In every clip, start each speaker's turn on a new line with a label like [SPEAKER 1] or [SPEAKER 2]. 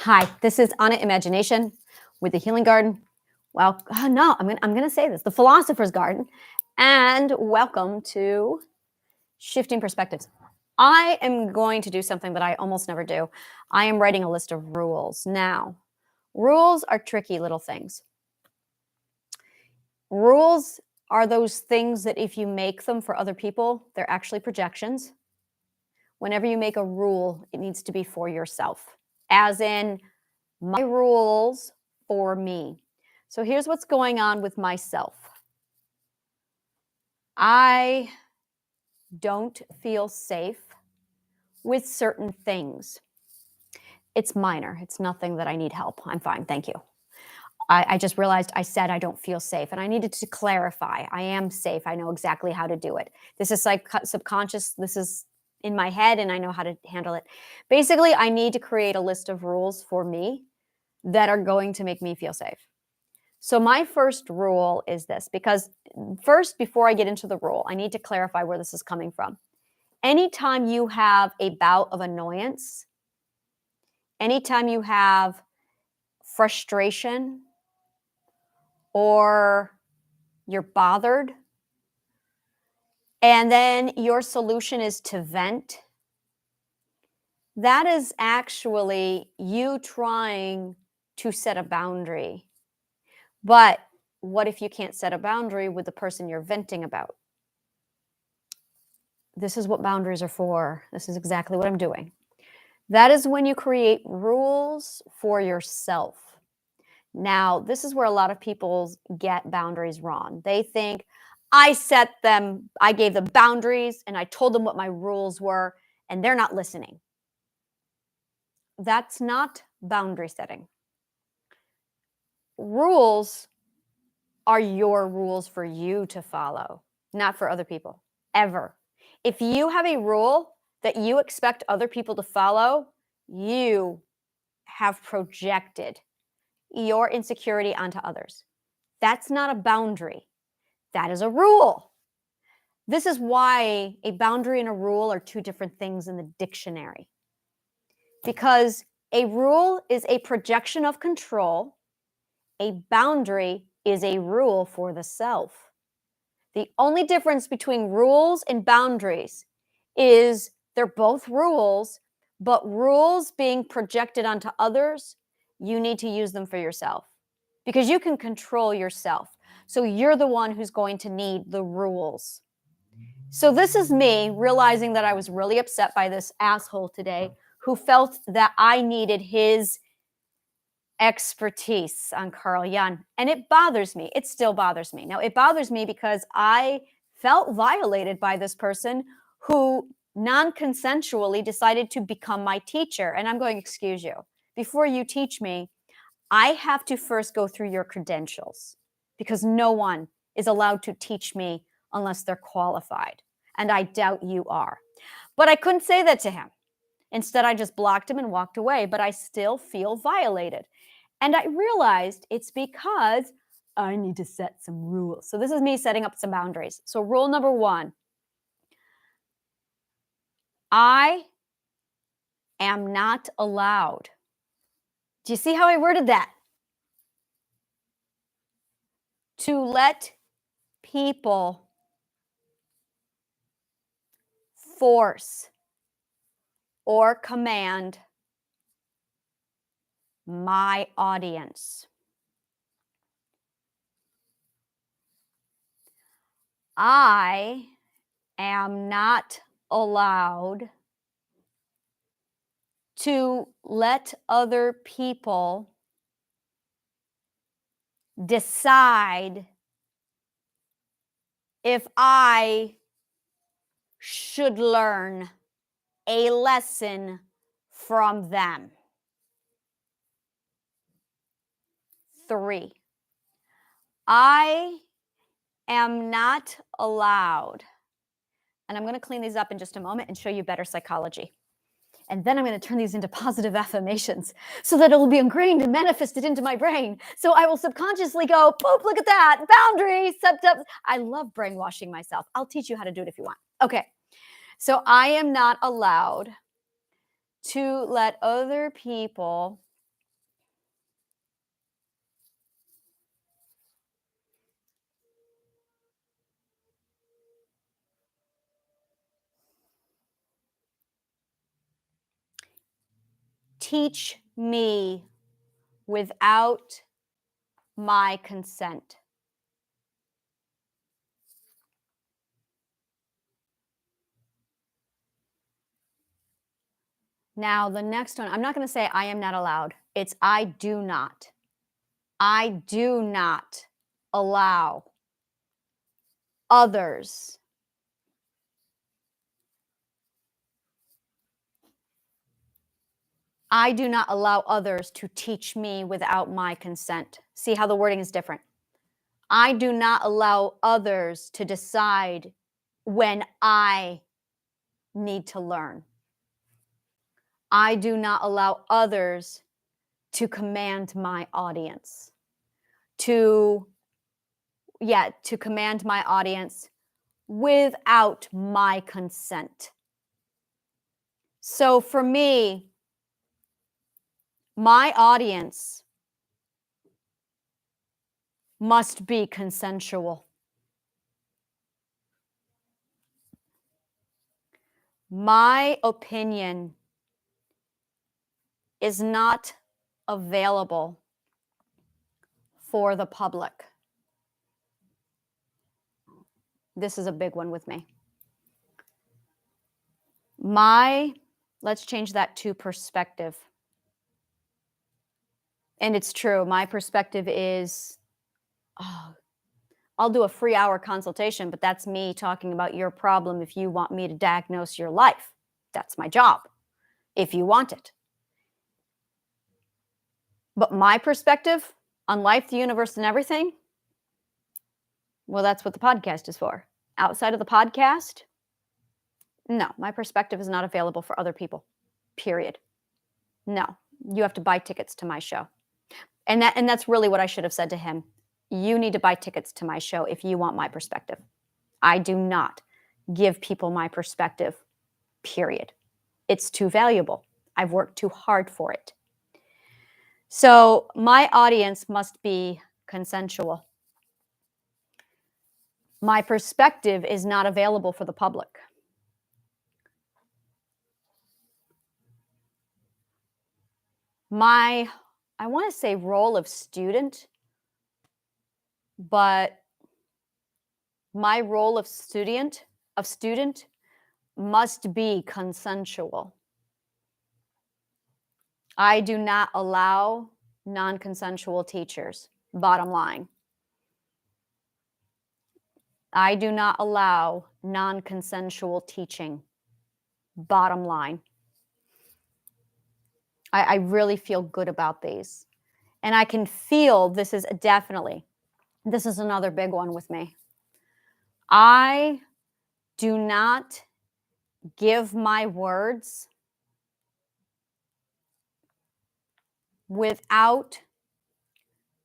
[SPEAKER 1] Hi, this is Anna Imagination with the Healing Garden. Well, no, I'm gonna say this, the Philosopher's Garden, and welcome to Shifting Perspectives. I am going to do something that I almost never do. I am writing a list of rules. Now, rules are tricky little things. Rules are those things that if you make them for other people, they're actually projections. Whenever you make a rule, it needs to be for yourself, as in my rules for me. So here's what's going on with myself. I don't feel safe with certain things. It's minor. It's nothing that I need help. I'm fine. Thank you. I just realized I said I don't feel safe and I needed to clarify. I am safe. I know exactly how to do it. This is like subconscious. This is in my head and I know how to handle it. Basically, I need to create a list of rules for me that are going to make me feel safe. So my first rule is this, because first, before I get into the rule, I need to clarify where this is coming from. Anytime you have a bout of annoyance, anytime you have frustration or you're bothered, and then your solution is to vent, that is actually you trying to set a boundary. But what if you can't set a boundary with the person you're venting about? This is what boundaries are for. This is exactly what I'm doing. That is when you create rules for yourself. Now, this is where a lot of people get boundaries wrong. They think, I set them, I gave them boundaries, and I told them what my rules were, and they're not listening. That's not boundary setting. Rules are your rules for you to follow, not for other people, ever. If you have a rule that you expect other people to follow, you have projected your insecurity onto others. That's not a boundary. That is a rule. This is why a boundary and a rule are two different things in the dictionary. Because a rule is a projection of control, a boundary is a rule for the self. The only difference between rules and boundaries is they're both rules, but rules being projected onto others, you need to use them for yourself because you can control yourself. So you're the one who's going to need the rules. So this is me realizing that I was really upset by this asshole today who felt that I needed his expertise on Carl Jung. And it bothers me. It still bothers me. Now, it bothers me because I felt violated by this person who non-consensually decided to become my teacher. And I'm going, excuse you, before you teach me, I have to first go through your credentials because no one is allowed to teach me unless they're qualified. And I doubt you are. But I couldn't say that to him. Instead, I just blocked him and walked away, but I still feel violated. And I realized it's because I need to set some rules. So this is me setting up some boundaries. So rule number 1, I am not allowed. Do you see how I worded that? To let people force or command my audience. I am not allowed to let other people decide if I should learn a lesson from them. 3, I am not allowed, and I'm going to clean these up in just a moment and show you better psychology. And then I'm going to turn these into positive affirmations so that it will be ingrained and manifested into my brain. So I will subconsciously go, poop, look at that, boundaries. I love brainwashing myself. I'll teach you how to do it if you want. Okay. So I am not allowed to let other people teach me without my consent. Now, the next one, I'm not going to say I am not allowed. It's I do not. I do not allow others I do not allow others to teach me without my consent. See how the wording is different. I do not allow others to decide when I need to learn. I do not allow others to command my audience. To command my audience without my consent. So for me, my audience must be consensual. My opinion is not available for the public. This is a big one with me. Let's change that to perspective. And it's true. My perspective is, I'll do a free hour consultation, but that's me talking about your problem if you want me to diagnose your life. That's my job, if you want it. But my perspective on life, the universe, and everything, well, that's what the podcast is for. Outside of the podcast, no, my perspective is not available for other people, period. No, you have to buy tickets to my show. And that's really what I should have said to him. You need to buy tickets to my show if you want my perspective. I do not give people my perspective, period. It's too valuable. I've worked too hard for it. So my audience must be consensual. My perspective is not available for the public. I want to say role of student, but my role of student must be consensual. I do not allow non-consensual teachers, bottom line. I do not allow non-consensual teaching, bottom line. I really feel good about these. And I can feel this is another big one with me. I do not give my words without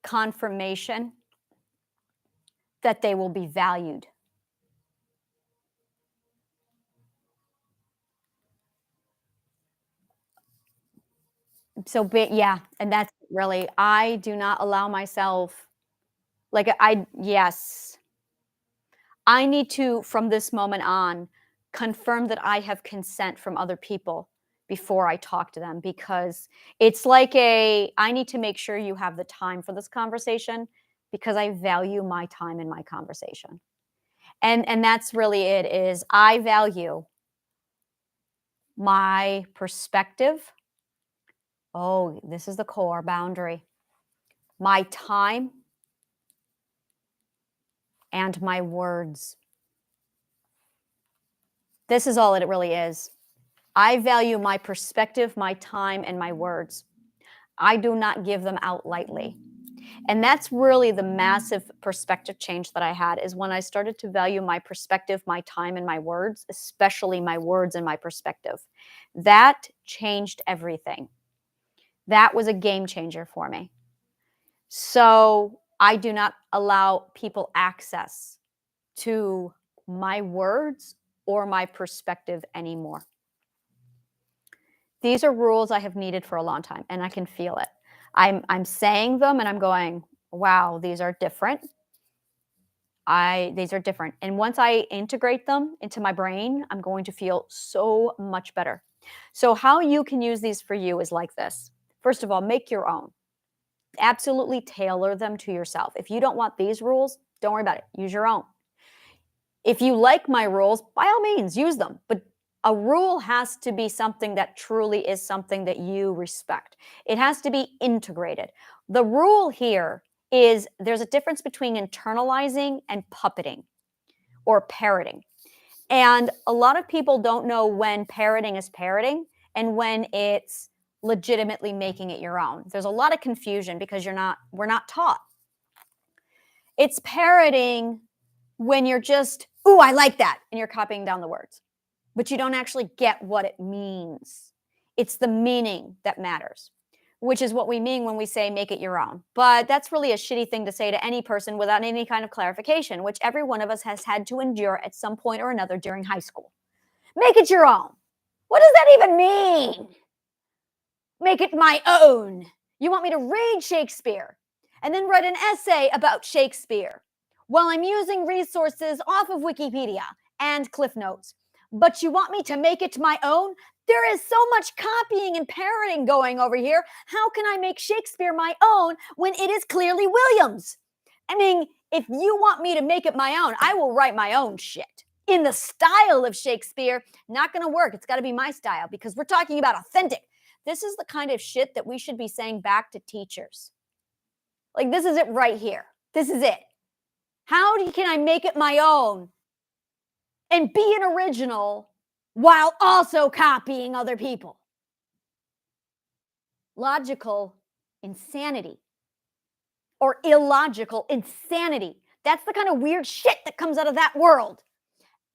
[SPEAKER 1] confirmation that they will be valued. So, and that's really, I do not allow myself, yes. I need to, from this moment on, confirm that I have consent from other people before I talk to them, because it's like I need to make sure you have the time for this conversation, because I value my time in my conversation. And that's really it, is I value my perspective. Oh, this is the core boundary. My time and my words. This is all it really is. I value my perspective, my time, and my words. I do not give them out lightly. And that's really the massive perspective change that I had, is when I started to value my perspective, my time, and my words, especially my words and my perspective. That changed everything. That was a game changer for me. So I do not allow people access to my words or my perspective anymore. These are rules I have needed for a long time, and I can feel it. I'm saying them and I'm going, wow, these are different. These are different. And once I integrate them into my brain, I'm going to feel so much better. So, how you can use these for you is like this. First of all, make your own. Absolutely tailor them to yourself. If you don't want these rules, don't worry about it. Use your own. If you like my rules, by all means, use them. But a rule has to be something that truly is something that you respect. It has to be integrated. The rule here is there's a difference between internalizing and puppeting or parroting. And a lot of people don't know when parroting is parroting and when it's legitimately making it your own. There's a lot of confusion because we're not taught. It's parroting when you're just, ooh, I like that, and you're copying down the words, but you don't actually get what it means. It's the meaning that matters, which is what we mean when we say make it your own. But that's really a shitty thing to say to any person without any kind of clarification, which every one of us has had to endure at some point or another during high school. Make it your own. What does that even mean? Make it my own. You want me to read Shakespeare and then write an essay about Shakespeare while I'm using resources off of Wikipedia and Cliff Notes. But you want me to make it my own? There is so much copying and parroting going over here. How can I make Shakespeare my own when it is clearly Williams? I mean, if you want me to make it my own, I will write my own shit in the style of Shakespeare. Not going to work. It's got to be my style because we're talking about authentic. This is the kind of shit that we should be saying back to teachers. Like, this is it right here. This is it. How can I make it my own and be an original while also copying other people? Logical insanity or illogical insanity. That's the kind of weird shit that comes out of that world.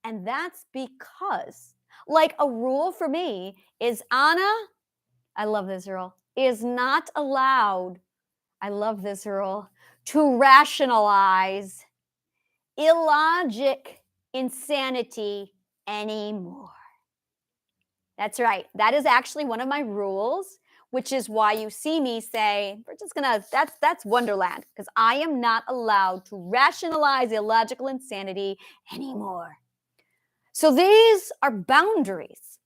[SPEAKER 1] And that's because, like, a rule for me is Anna, I love this rule, is not allowed, I love this rule, to rationalize illogic insanity anymore. That's right. That is actually one of my rules, which is why you see me say, we're just gonna, that's Wonderland, because I am not allowed to rationalize illogical insanity anymore. So these are boundaries.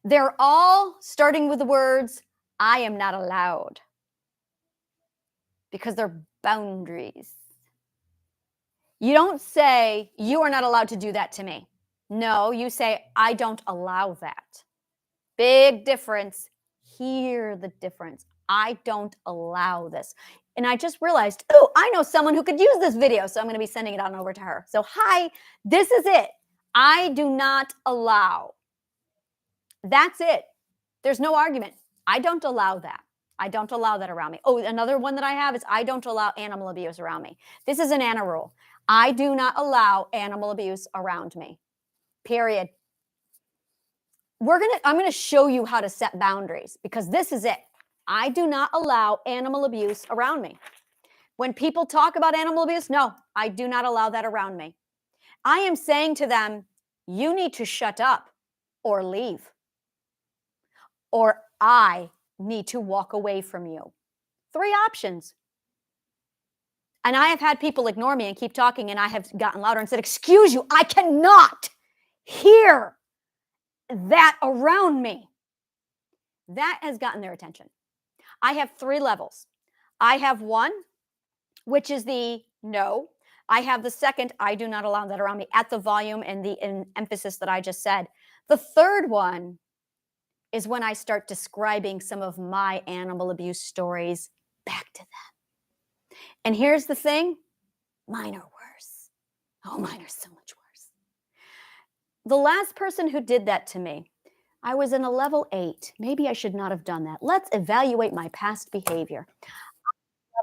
[SPEAKER 1] They're all starting with the words, I am not allowed, because they're boundaries. You don't say, you are not allowed to do that to me. No, you say, I don't allow that. Big difference. Hear the difference. I don't allow this. And I just realized, oh, I know someone who could use this video, so I'm going to be sending it on over to her. So, hi, this is it. I do not allow. That's it. There's no argument. I don't allow that. I don't allow that around me. Oh, another one that I have is I don't allow animal abuse around me. This is an Anna rule. I do not allow animal abuse around me. Period. I'm going to show you how to set boundaries because this is it. I do not allow animal abuse around me. When people talk about animal abuse, no, I do not allow that around me. I am saying to them, you need to shut up or leave. Or I need to walk away from you. 3 options. And I have had people ignore me and keep talking, and I have gotten louder and said, excuse you, I cannot hear that around me. That has gotten their attention. I have 3 levels. I have 1, which is the no. I have the second, I do not allow that around me, at the volume and the emphasis that I just said. The third one is when I start describing some of my animal abuse stories back to them. And here's the thing, mine are worse. Oh, mine are so much worse. The last person who did that to me, I was in a level 8. Maybe I should not have done that. Let's evaluate my past behavior. I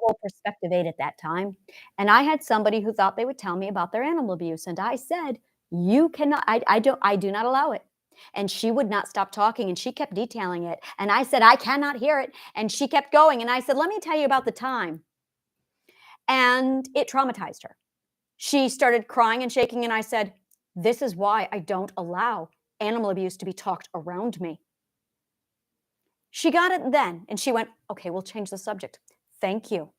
[SPEAKER 1] was level perspective 8 at that time, and I had somebody who thought they would tell me about their animal abuse, and I said, you cannot, I do not allow it. And she would not stop talking, and she kept detailing it. And I said, I cannot hear it. And she kept going. And I said, let me tell you about the time. And it traumatized her. She started crying and shaking. And I said, this is why I don't allow animal abuse to be talked around me. She got it then. And she went, okay, we'll change the subject. Thank you.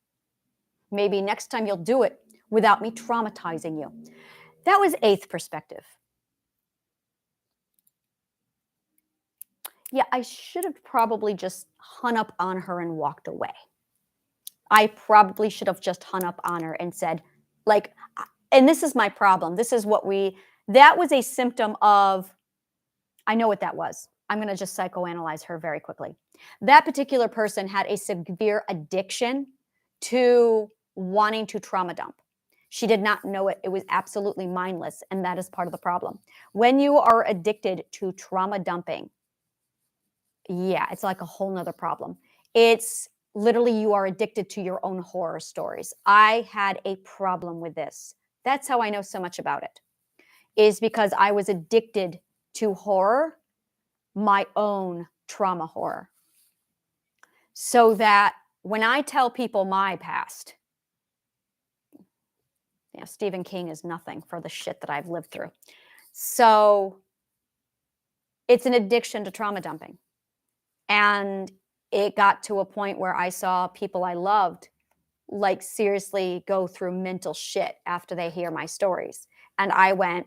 [SPEAKER 1] Maybe next time you'll do it without me traumatizing you. That was 8th perspective. Yeah, I should have probably just hung up on her and walked away. I probably should have just hung up on her and said, like, and this is my problem. This is what that was a symptom of, I know what that was. I'm going to just psychoanalyze her very quickly. That particular person had a severe addiction to wanting to trauma dump. She did not know it. It was absolutely mindless. And that is part of the problem. When you are addicted to trauma dumping, yeah, it's like a whole nother problem. It's literally you are addicted to your own horror stories. I had a problem with this. That's how I know so much about it, is because I was addicted to horror, my own trauma horror. So that when I tell people my past, Stephen King is nothing for the shit that I've lived through. So it's an addiction to trauma dumping. And it got to a point where I saw people I loved, like, seriously go through mental shit after they hear my stories. And I went,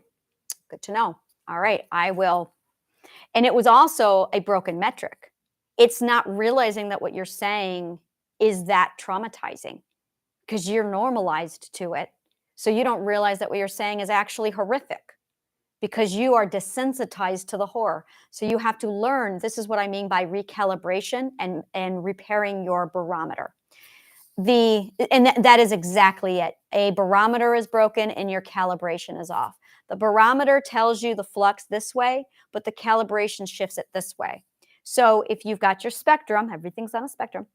[SPEAKER 1] good to know. All right, I will. And it was also a broken metric. It's not realizing that what you're saying is that traumatizing because you're normalized to it. So you don't realize that what you're saying is actually horrific because you are desensitized to the horror. So you have to learn. This is what I mean by recalibration and repairing your barometer. That is exactly it. A barometer is broken and your calibration is off. The barometer tells you the flux this way, but the calibration shifts it this way. So if you've got your spectrum, everything's on a spectrum,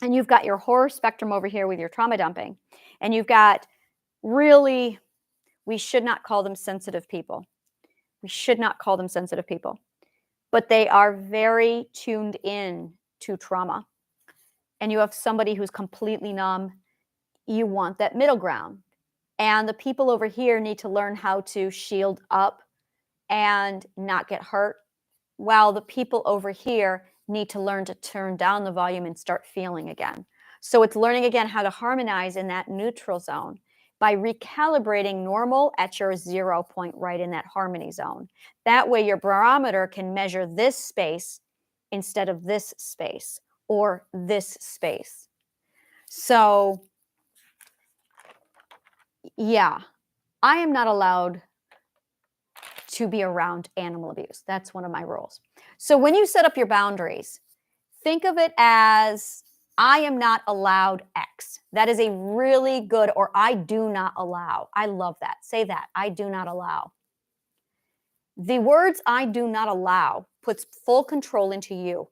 [SPEAKER 1] and you've got your horror spectrum over here with your trauma dumping, and you've got really, we should not call them sensitive people. We should not call them sensitive people, but they are very tuned in to trauma. And you have somebody who's completely numb. You want that middle ground. And the people over here need to learn how to shield up and not get hurt, while the people over here need to learn to turn down the volume and start feeling again. So it's learning again how to harmonize in that neutral zone by recalibrating normal at your 0 point, right in that harmony zone. That way your barometer can measure this space instead of this space or this space. So yeah, I am not allowed to be around animal abuse. That's one of my rules. So when you set up your boundaries, think of it as, I am not allowed X. That is a really good, or I do not allow. I love that. Say that. I do not allow. The words I do not allow puts full control into you.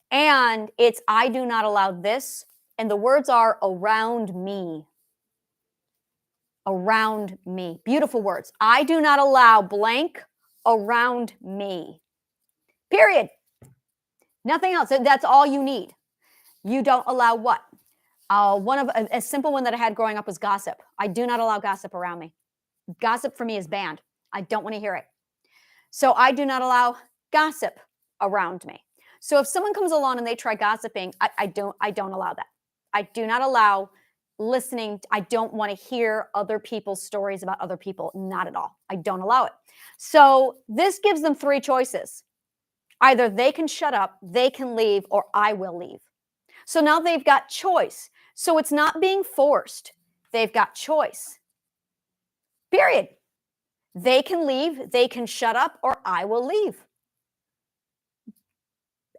[SPEAKER 1] And it's I do not allow this. And the words are around me. Around me. Beautiful words. I do not allow blank around me. Period. Nothing else. That's all you need. You don't allow what? One of a simple one that I had growing up was gossip. I do not allow gossip around me. Gossip for me is banned. I don't want to hear it. So I do not allow gossip around me. So if someone comes along and they try gossiping, I don't allow that. I do not allow listening. I don't want to hear other people's stories about other people. Not at all. I don't allow it. So this gives them three choices. Either they can shut up, they can leave, or I will leave. So now they've got choice. So it's not being forced. They've got choice. Period. They can leave, they can shut up, or I will leave.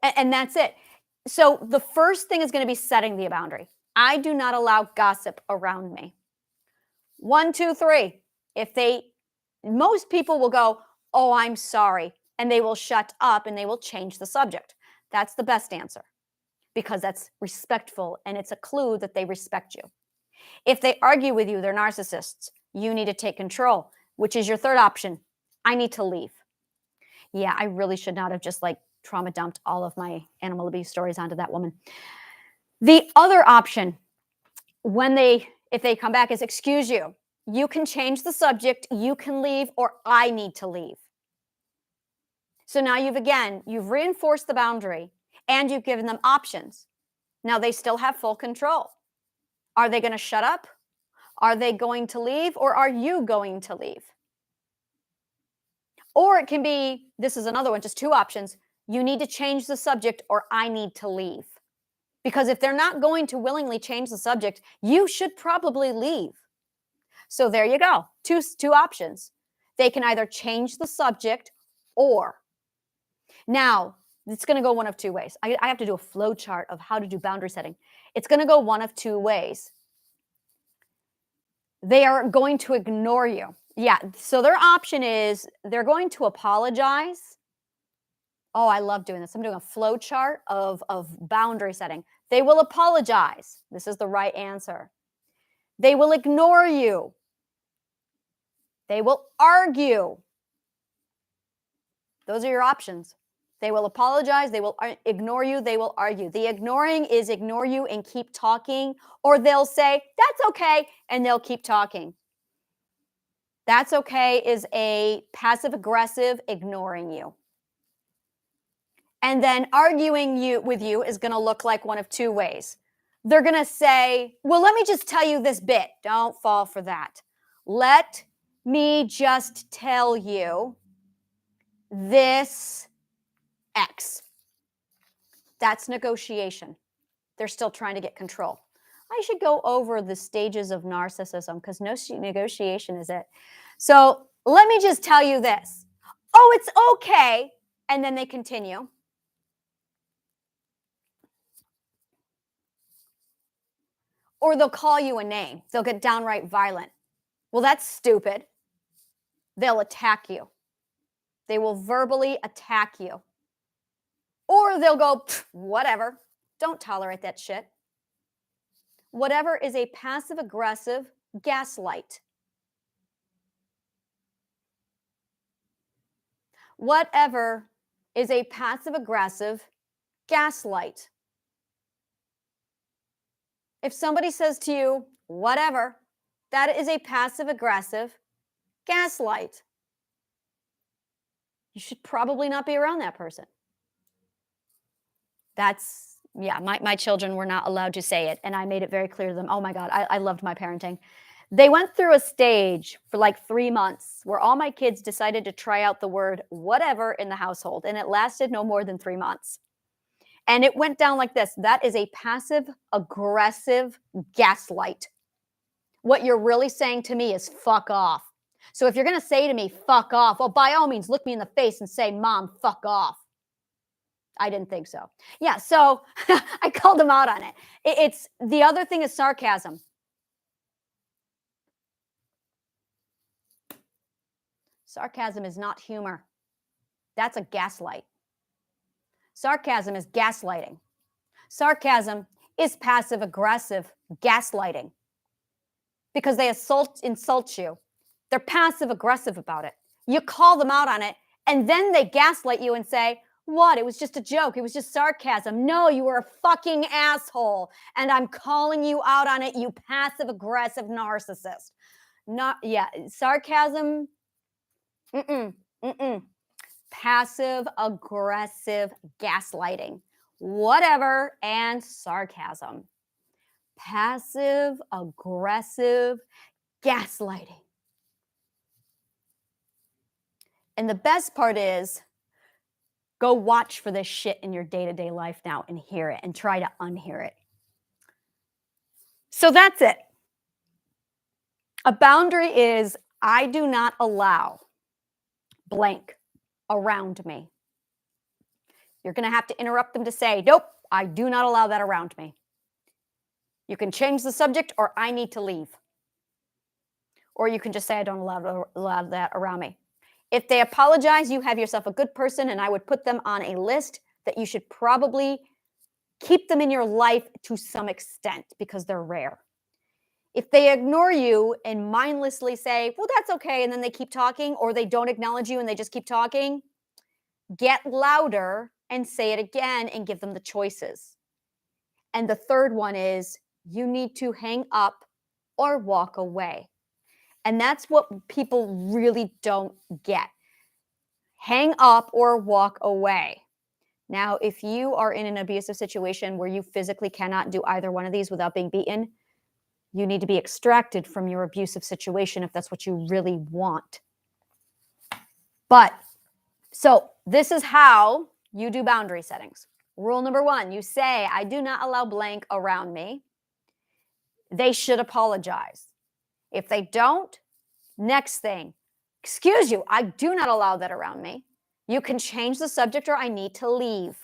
[SPEAKER 1] And that's it. So the first thing is going to be setting the boundary. I do not allow gossip around me. 1, 2, 3. Most people will go, oh, I'm sorry. And they will shut up and they will change the subject. That's the best answer because that's respectful and it's a clue that they respect you. If they argue with you, they're narcissists. You need to take control, which is your third option. I need to leave. Yeah, I really should not have just trauma dumped all of my animal abuse stories onto that woman. The other option, if they come back, is excuse you. You can change the subject, you can leave, or I need to leave. So now you've reinforced the boundary and you've given them options. Now they still have full control. Are they going to shut up? Are they going to leave, or are you going to leave? Or it can be, this is another one, just two options. you need to change the subject or I need to leave. Because if they're not going to willingly change the subject, you should probably leave. So there you go. Two options. They can either change the subject or. Now, it's going to go one of two ways. I have to do a flow chart of how to do boundary setting. It's going to go one of two ways. They are going to ignore you. Yeah, so their option is they're going to apologize. Oh, I love doing this. I'm doing a flow chart of boundary setting. They will apologize. This is the right answer. They will ignore you. They will argue. Those are your options. They will apologize. They will ignore you. They will argue. The ignoring is ignore you and keep talking, or they'll say, that's okay, and they'll keep talking. That's okay is a passive-aggressive ignoring you. And then arguing with you is going to look like one of two ways. They're going to say, well, let me just tell you this bit. Don't fall for that. Let me just tell you this X. That's negotiation. They're still trying to get control. I should go over the stages of narcissism because no negotiation is it. So let me just tell you this. Oh, it's okay. And then they continue. Or they'll call you a name. They'll get downright violent. Well, that's stupid. They'll attack you. They will verbally attack you. Or they'll go, whatever. Don't tolerate that shit. Whatever is a passive-aggressive gaslight. Whatever is a passive-aggressive gaslight. If somebody says to you, whatever, that is a passive-aggressive gaslight. You should probably not be around that person. That's, yeah, my children were not allowed to say it, and I made it very clear to them. Oh my God, I loved my parenting. They went through a stage for like 3 months where all my kids decided to try out the word whatever in the household, and it lasted no more than 3 months. And it went down like this. That is a passive-aggressive gaslight. What you're really saying to me is fuck off. So if you're going to say to me, fuck off, well, by all means, look me in the face and say, Mom, fuck off. I didn't think so. Yeah, so I called them out on it. It's the other thing is sarcasm. Sarcasm is not humor. That's a gaslight. Sarcasm is gaslighting. Sarcasm is passive-aggressive gaslighting because they insult you. They're passive-aggressive about it. You call them out on it, and then they gaslight you and say, what? It was just a joke. It was just sarcasm. No, you were a fucking asshole, and I'm calling you out on it, you passive-aggressive narcissist. Sarcasm, passive-aggressive gaslighting. Whatever and sarcasm. Passive-aggressive gaslighting. And the best part is, go watch for this shit in your day-to-day life now and hear it and try to unhear it. So that's it. A boundary is, I do not allow blank around me. You're going to have to interrupt them to say, nope, I do not allow that around me. You can change the subject or I need to leave. Or you can just say, I don't allow that around me. If they apologize, you have yourself a good person, and I would put them on a list that you should probably keep them in your life to some extent because they're rare. If they ignore you and mindlessly say, well, that's okay, and then they keep talking, or they don't acknowledge you and they just keep talking, get louder and say it again and give them the choices. And the third one is you need to hang up or walk away. And that's what people really don't get. Hang up or walk away. Now, if you are in an abusive situation where you physically cannot do either one of these without being beaten, you need to be extracted from your abusive situation if that's what you really want. But, so this is how you do boundary settings. Rule number 1, you say, I do not allow blank around me. They should apologize. If they don't, next thing, excuse you, I do not allow that around me. You can change the subject or I need to leave.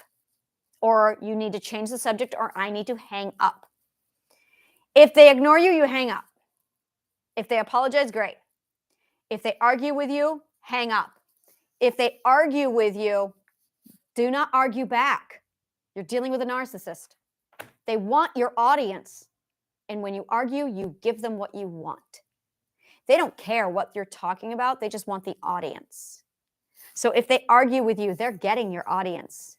[SPEAKER 1] Or you need to change the subject or I need to hang up. If they ignore you, you hang up. If they apologize, great. If they argue with you, hang up. If they argue with you, do not argue back. You're dealing with a narcissist. They want your audience. And when you argue, you give them what you want. They don't care what you're talking about. They just want the audience. So if they argue with you, they're getting your audience,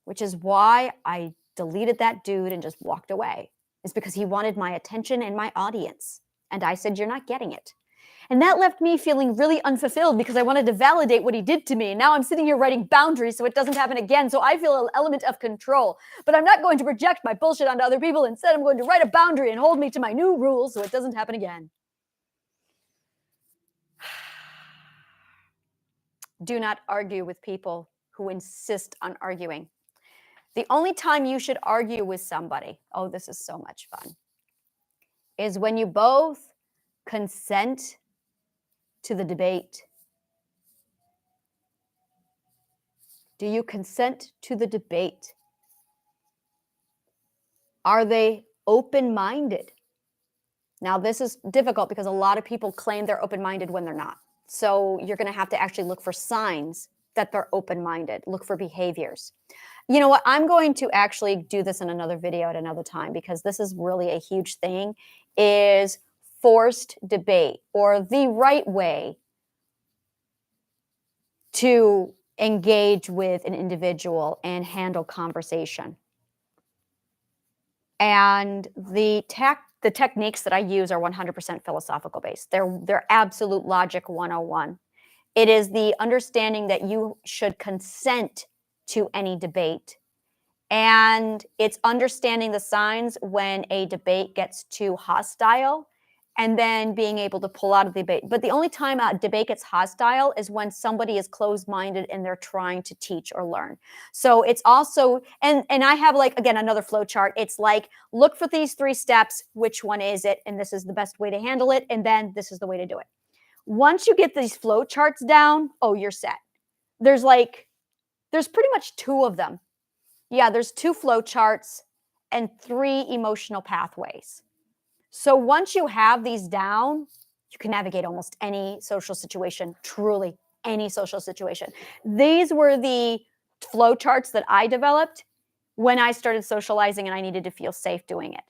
[SPEAKER 1] which is why I deleted that dude and just walked away. It's because he wanted my attention and my audience. And I said, you're not getting it. And that left me feeling really unfulfilled because I wanted to validate what he did to me. And now I'm sitting here writing boundaries so it doesn't happen again. So I feel an element of control. But I'm not going to project my bullshit onto other people. Instead, I'm going to write a boundary and hold me to my new rules so it doesn't happen again. Do not argue with people who insist on arguing. The only time you should argue with somebody, oh, this is so much fun, is when you both consent to the debate. Do you consent to the debate? Are they open-minded? Now, this is difficult because a lot of people claim they're open-minded when they're not. So you're going to have to actually look for signs that they're open-minded. Look for behaviors. You know what? I'm going to actually do this in another video at another time because this is really a huge thing, is forced debate, or the right way to engage with an individual and handle conversation. And the techniques that I use are 100% philosophical based. They're absolute logic 101. It is the understanding that you should consent to any debate. And it's understanding the signs when a debate gets too hostile and then being able to pull out of the debate. But the only time a debate gets hostile is when somebody is closed-minded and they're trying to teach or learn. So it's also, and I have like, again, another flow chart. It's like, look for these 3 steps. Which one is it? And this is the best way to handle it. And then this is the way to do it. Once you get these flow charts down, oh, you're set. There's pretty much 2 of them. Yeah, there's 2 flow charts and 3 emotional pathways. So once you have these down, you can navigate almost any social situation, truly any social situation. These were the flow charts that I developed when I started socializing and I needed to feel safe doing it.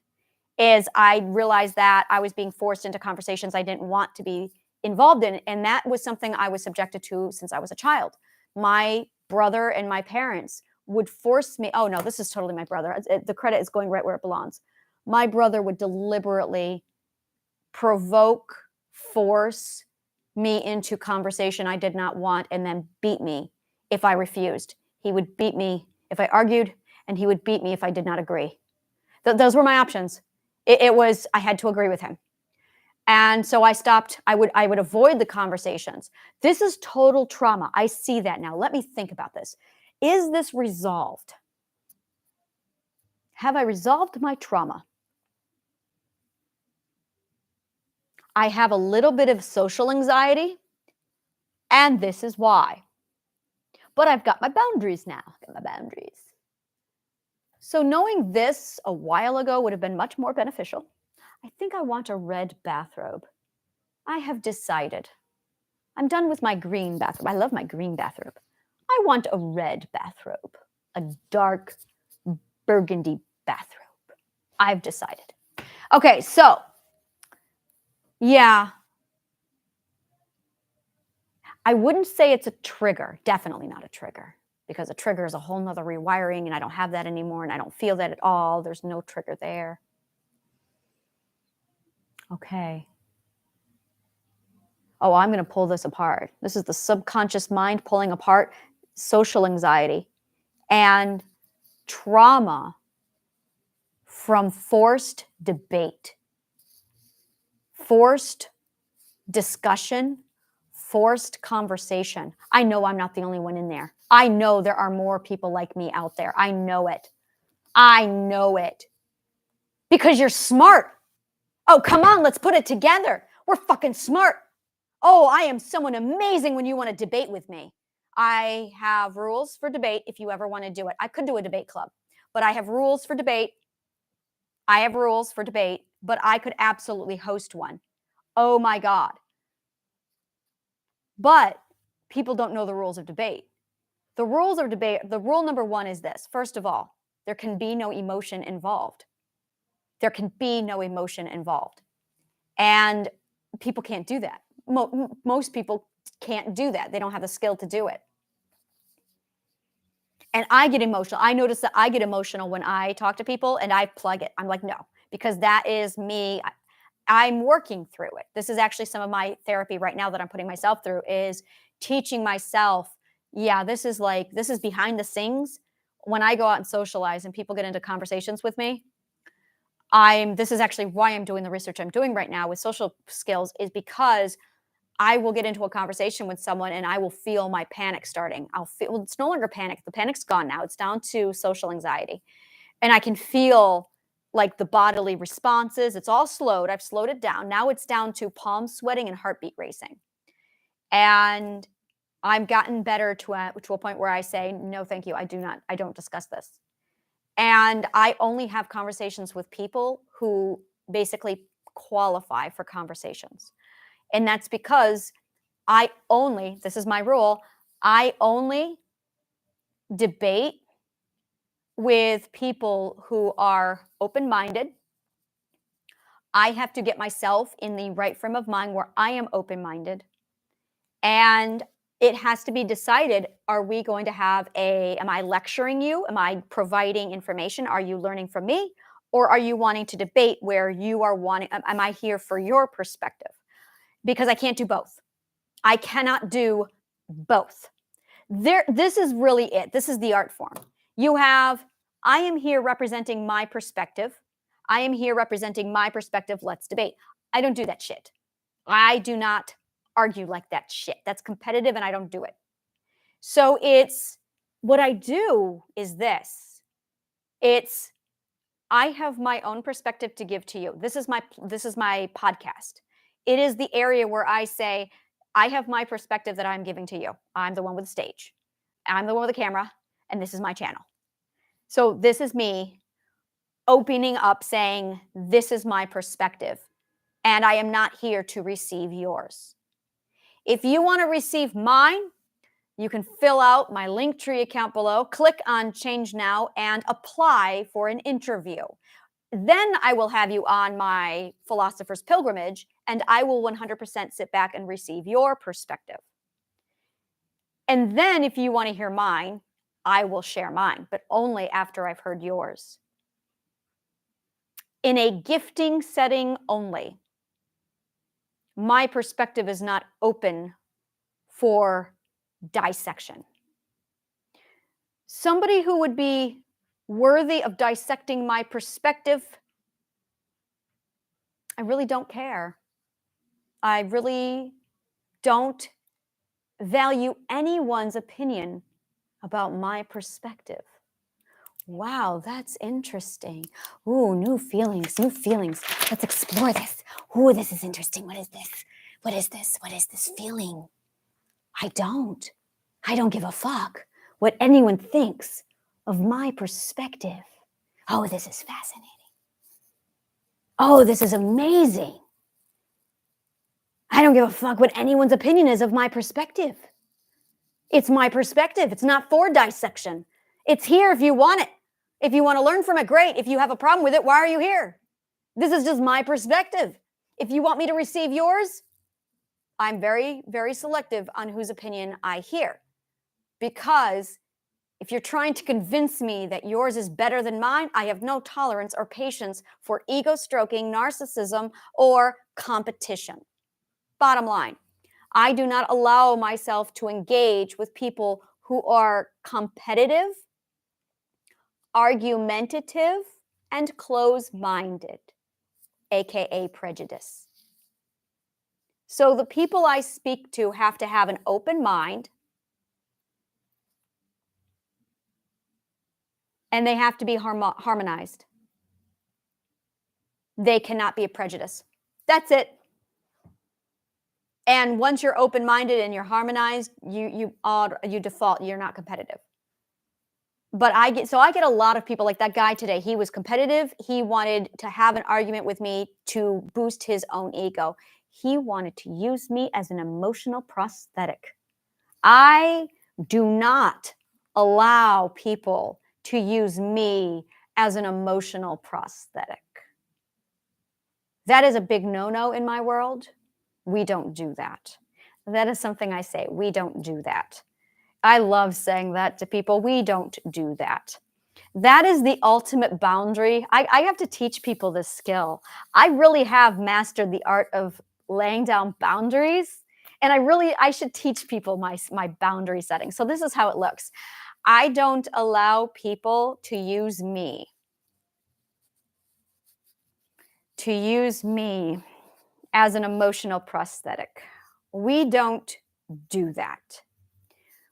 [SPEAKER 1] Is I realized that I was being forced into conversations I didn't want to be involved in. And that was something I was subjected to since I was a child. My brother and my parents would force me. Oh, no, this is totally my brother. The credit is going right where it belongs. My brother would deliberately provoke, force me into conversation I did not want, and then beat me if I refused. He would beat me if I argued, and he would beat me if I did not agree. Those were my options. It was, I had to agree with him. And so I stopped. I would avoid the conversations. This is total trauma. I see that now. Let me think about this. Is this resolved? Have I resolved my trauma? I have a little bit of social anxiety, and this is why. But I've got my boundaries now. Got my boundaries. So knowing this a while ago would have been much more beneficial. I think I want a red bathrobe. I have decided. I'm done with my green bathrobe. I love my green bathrobe. I want a red bathrobe, a dark burgundy bathrobe. I've decided. Okay, so yeah, I wouldn't say it's a trigger. Definitely not a trigger, because a trigger is a whole nother rewiring, and I don't have that anymore, and I don't feel that at all. There's no trigger there. Okay. Oh, I'm going to pull this apart. This is the subconscious mind pulling apart social anxiety and trauma from forced debate, forced discussion, forced conversation. I know I'm not the only one in there. I know there are more people like me out there. I know it. I know it. Because you're smart. Oh, come on, let's put it together. We're fucking smart. Oh, I am someone amazing when you want to debate with me. I have rules for debate if you ever want to do it. I could do a debate club, but I have rules for debate. I have rules for debate, but I could absolutely host one. Oh my God. But people don't know the rules of debate. The rules of debate, the rule number one is this. First of all, there can be no emotion involved. There can be no emotion involved. And people can't do that. Most people can't do that. They don't have the skill to do it. And I get emotional. I notice that I get emotional when I talk to people and I plug it. I'm like, no, because that is me. I'm working through it. This is actually some of my therapy right now that I'm putting myself through, is teaching myself, yeah, this is behind the scenes. When I go out and socialize and people get into conversations with me, this is actually why I'm doing the research I'm doing right now with social skills, is because I will get into a conversation with someone and I will feel my panic starting. Well, it's no longer panic. The panic's gone now. It's down to social anxiety. And I can feel like the bodily responses. It's all slowed. I've slowed it down. Now it's down to palm sweating and heartbeat racing. And I've gotten better to a point where I say, no, thank you. I don't discuss this. And I only have conversations with people who basically qualify for conversations. And that's because this is my rule, I only debate with people who are open-minded. I have to get myself in the right frame of mind where I am open-minded. And it has to be decided, am I lecturing you? Am I providing information? Are you learning from me? Or are you wanting to debate where am I here for your perspective? Because I can't do both. I cannot do both. This is really it. This is the art form. I am here representing my perspective. I am here representing my perspective. Let's debate. I don't do that shit. I do not argue like that shit. That's competitive and I don't do it. So what I do is this. I have my own perspective to give to you. This is my podcast. It is the area where I say, I have my perspective that I'm giving to you. I'm the one with the stage. I'm the one with the camera, and this is my channel. So this is me opening up saying, this is my perspective, and I am not here to receive yours. If you want to receive mine, you can fill out my Linktree account below, click on Change Now, and apply for an interview. Then I will have you on my Philosopher's Pilgrimage, and I will 100% sit back and receive your perspective. And then if you want to hear mine, I will share mine, but only after I've heard yours. In a gifting setting only. My perspective is not open for dissection. Somebody who would be worthy of dissecting my perspective, I really don't care. I really don't value anyone's opinion about my perspective. Wow, that's interesting. Ooh, new feelings. Let's explore this. Ooh, this is interesting. What is this? What is this feeling? I don't give a fuck what anyone thinks of my perspective. Oh, this is fascinating. Oh, this is amazing. I don't give a fuck what anyone's opinion is of my perspective. It's my perspective. It's not for dissection. It's here if you want it. If you want to learn from it, great. If you have a problem with it, why are you here? This is just my perspective. If you want me to receive yours, I'm very, very selective on whose opinion I hear. Because if you're trying to convince me that yours is better than mine, I have no tolerance or patience for ego stroking, narcissism, or competition. Bottom line, I do not allow myself to engage with people who are competitive, argumentative, and close-minded, aka prejudice. So the people I speak to have to have an open mind, and they have to be harmonized. They cannot be a prejudice. That's it. And once you're open-minded and you're harmonized, you default, you're not competitive. But I get a lot of people like that guy today. He was competitive. He wanted to have an argument with me to boost his own ego. He wanted to use me as an emotional prosthetic. I do not allow people to use me as an emotional prosthetic. That is a big no-no in my world. We don't do that. That is something I say. We don't do that. I love saying that to people. We don't do that. That is the ultimate boundary. I have to teach people this skill. I really have mastered the art of laying down boundaries. And I should teach people my boundary setting. So this is how it looks. I don't allow people to use me as an emotional prosthetic. We don't do that.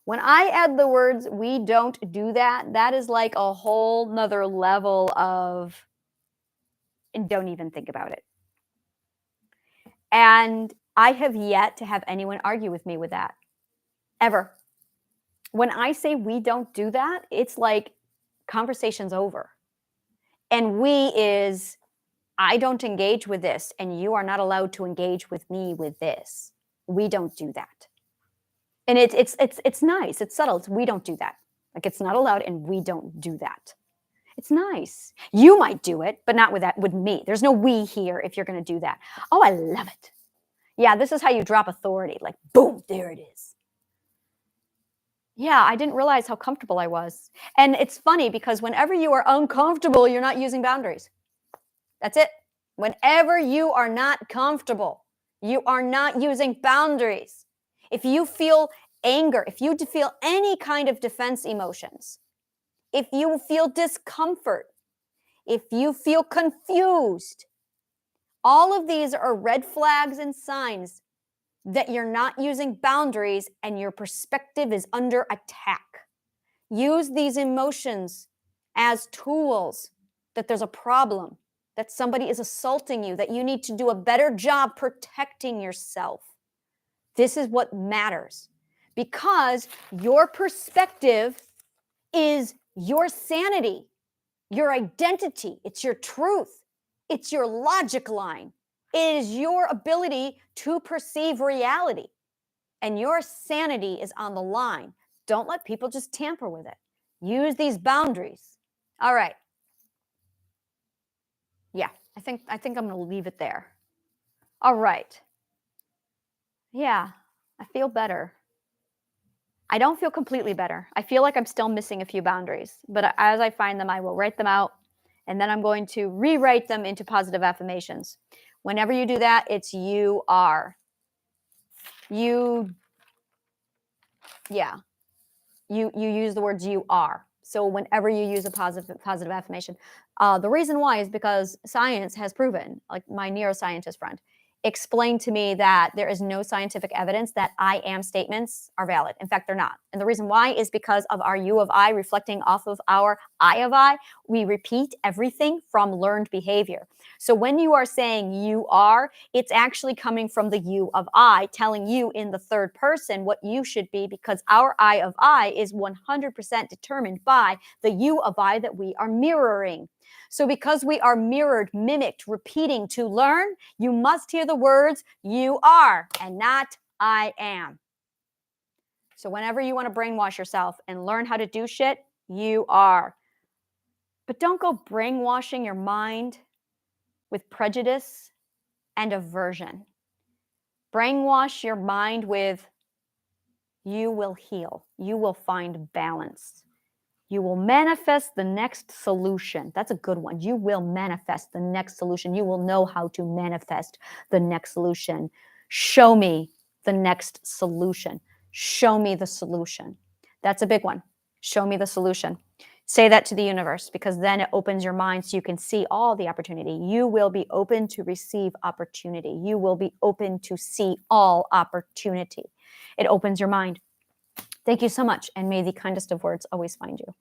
[SPEAKER 1] When I add the words, we don't do that, that is like a whole nother level of, and don't even think about it. And I have yet to have anyone argue with me with that, ever. When I say we don't do that, it's like conversation's over. And we is, I don't engage with this, and you are not allowed to engage with me with this. We don't do that. And it's nice. It's subtle. We don't do that. Like, it's not allowed, and we don't do that. It's nice. You might do it, but not with me. There's no we here if you're going to do that. Oh, I love it. Yeah, this is how you drop authority. Like, boom, there it is. Yeah, I didn't realize how comfortable I was. And it's funny because whenever you are uncomfortable, you're not using boundaries. That's it. Whenever you are not comfortable, you are not using boundaries. If you feel anger, if you feel any kind of defense emotions, if you feel discomfort, if you feel confused, all of these are red flags and signs that you're not using boundaries and your perspective is under attack. Use these emotions as tools that there's a problem, that somebody is assaulting you, that you need to do a better job protecting yourself. This is what matters, because your perspective is your sanity, your identity. It's your truth. It's your logic line. It is your ability to perceive reality. And your sanity is on the line. Don't let people just tamper with it. Use these boundaries. All right. Yeah, I think I'm going to leave it there. All right. Yeah, I feel better. I don't feel completely better. I feel like I'm still missing a few boundaries, but as I find them, I will write them out, and then I'm going to rewrite them into positive affirmations. Whenever you do that, it's you are. You use the words you are. So whenever you use a positive affirmation, the reason why is because science has proven, like my neuroscientist friend explained to me, that there is no scientific evidence that I am statements are valid. In fact, they're not. And the reason why is because of our you of I reflecting off of our I of I. We repeat everything from learned behavior. So when you are saying you are, it's actually coming from the you of I, telling you in the third person what you should be, because our I of I is 100% determined by the you of I that we are mirroring. So because we are mirrored, mimicked, repeating to learn, you must hear the words you are and not I am. So whenever you want to brainwash yourself and learn how to do shit, you are. But don't go brainwashing your mind with prejudice and aversion. Brainwash your mind with you will heal. You will find balance. You will manifest the next solution. That's a good one. You will manifest the next solution. You will know how to manifest the next solution. Show me the next solution. Show me the solution. That's a big one. Show me the solution. Say that to the universe, because then it opens your mind so you can see all the opportunity. You will be open to receive opportunity. You will be open to see all opportunity. It opens your mind. Thank you so much, and may the kindest of words always find you.